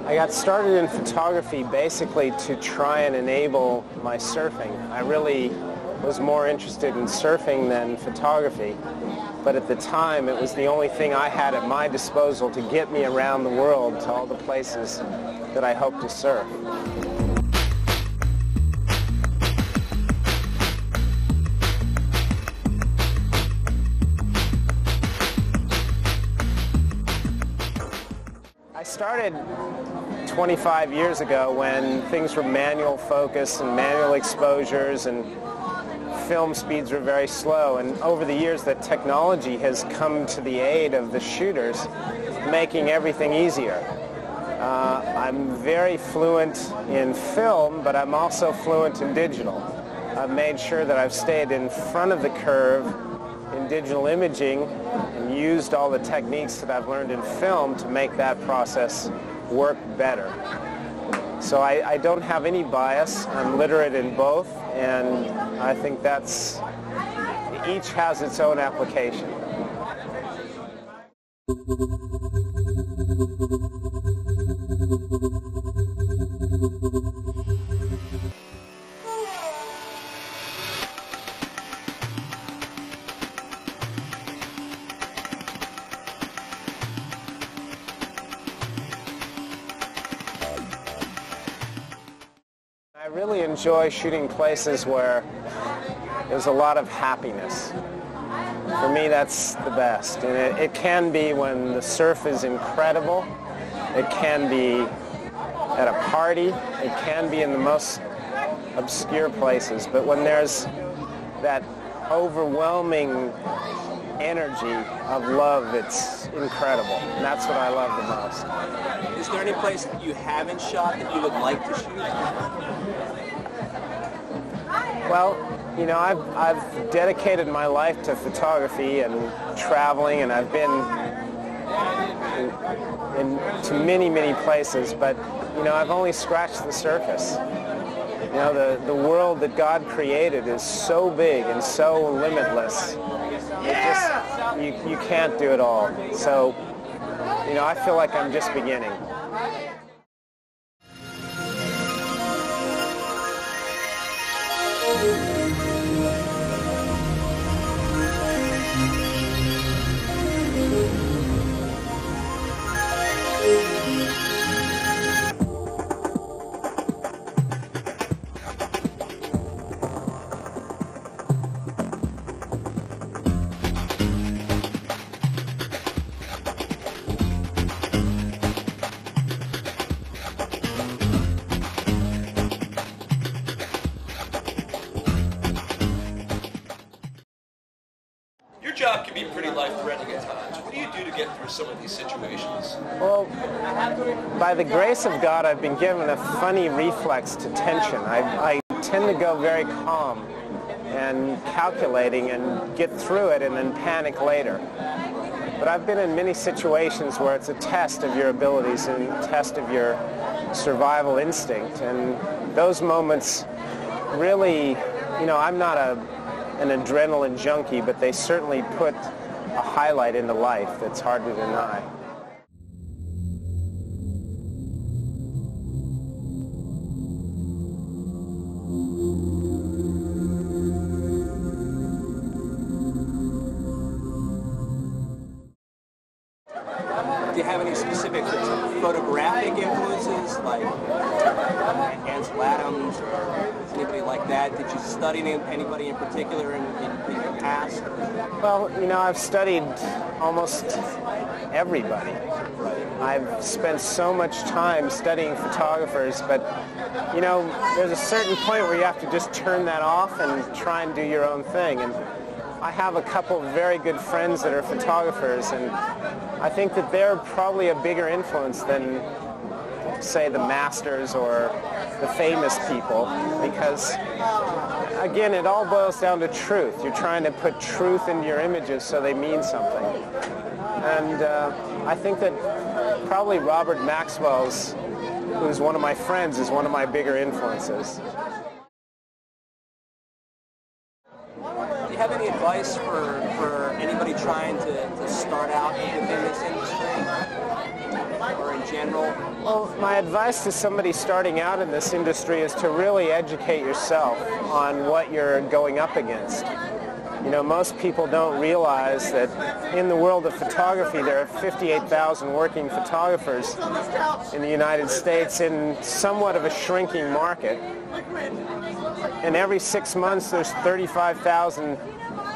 I got started in photography basically to try and enable my surfing. I really was more interested in surfing than photography, but at the time it was the only thing I had at my disposal to get me around the world to all the places that I hoped to surf. I started 25 years ago when things were manual focus and manual exposures and film speeds were very slow, and over the years that technology has come to the aid of the shooters, making everything easier. I'm very fluent in film, but I'm also fluent in digital. I've made sure that I've stayed in front of the curve in digital imaging and used all the techniques that I've learned in film to make that process work better. So I don't have any bias. I'm literate in both, and I think that's, each has its own application. I really enjoy shooting places where there's a lot of happiness. For me, that's the best. And it can be when the surf is incredible. It can be at a party. It can be in the most obscure places. But when there's that overwhelming energy of love, it's incredible. And that's what I love the most. Is there any place that you haven't shot that you would like to shoot? Well, you know, I've dedicated my life to photography and traveling, and I've been to many, many places, but, you know, I've only scratched the surface. You know, the world that God created is so big and so limitless. It just, you can't do it all. So, you know, I feel like I'm just beginning. Your job can be pretty life-threatening at times. What do you do to get through some of these situations? Well, by the grace of God, I've been given a funny reflex to tension. I tend to go very calm and calculating and get through it and then panic later. But I've been in many situations where it's a test of your abilities and a test of your survival instinct. And those moments really, you know, I'm not an adrenaline junkie, but they certainly put a highlight into life that's hard to deny. Do you have any specific photographic influences, like Ansel Adams or anybody like that? Did you study anybody in particular in your past? Well, you know, I've studied almost everybody. I've spent so much time studying photographers, but, you know, there's a certain point where you have to just turn that off and try and do your own thing. And I have a couple of very good friends that are photographers, and I think that they're probably a bigger influence than, say, the masters or the famous people, because, again, it all boils down to truth. You're trying to put truth into your images so they mean something. And I think that probably Robert Maxwell's, who's one of my friends, is one of my bigger influences. Do you have any advice for anybody trying to start out within this industry, or in general? general? Well, my advice to somebody starting out in this industry is to really educate yourself on what you're going up against. You know, most people don't realize that in the world of photography, there are 58,000 working photographers in the United States in somewhat of a shrinking market. And every 6 months, there's 35,000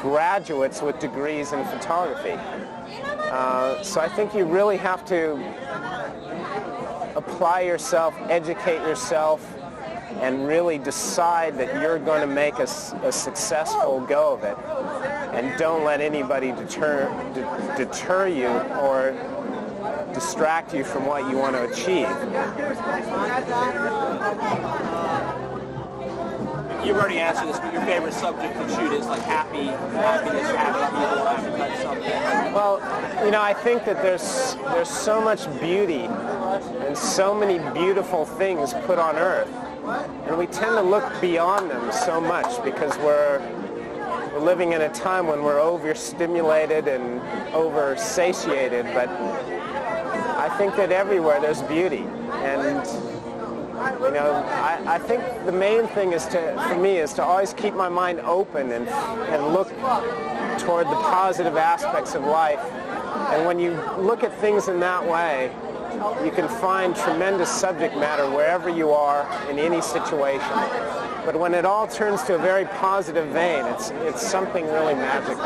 graduates with degrees in photography. So I think you really have to apply yourself, educate yourself, and really decide that you're going to make a successful go of it. And don't let anybody deter you or distract you from what you want to achieve. You've already answered this, but your favorite subject to shoot is like happiness, happy people, happy type subject. Well, you know, I think that there's so much beauty and so many beautiful things put on Earth, and we tend to look beyond them so much because we're living in a time when we're overstimulated and oversatiated. But I think that everywhere there's beauty, and you know, I think the main thing for me is to always keep my mind open and look toward the positive aspects of life. And when you look at things in that way, you can find tremendous subject matter wherever you are in any situation. But when it all turns to a very positive vein, it's something really magical.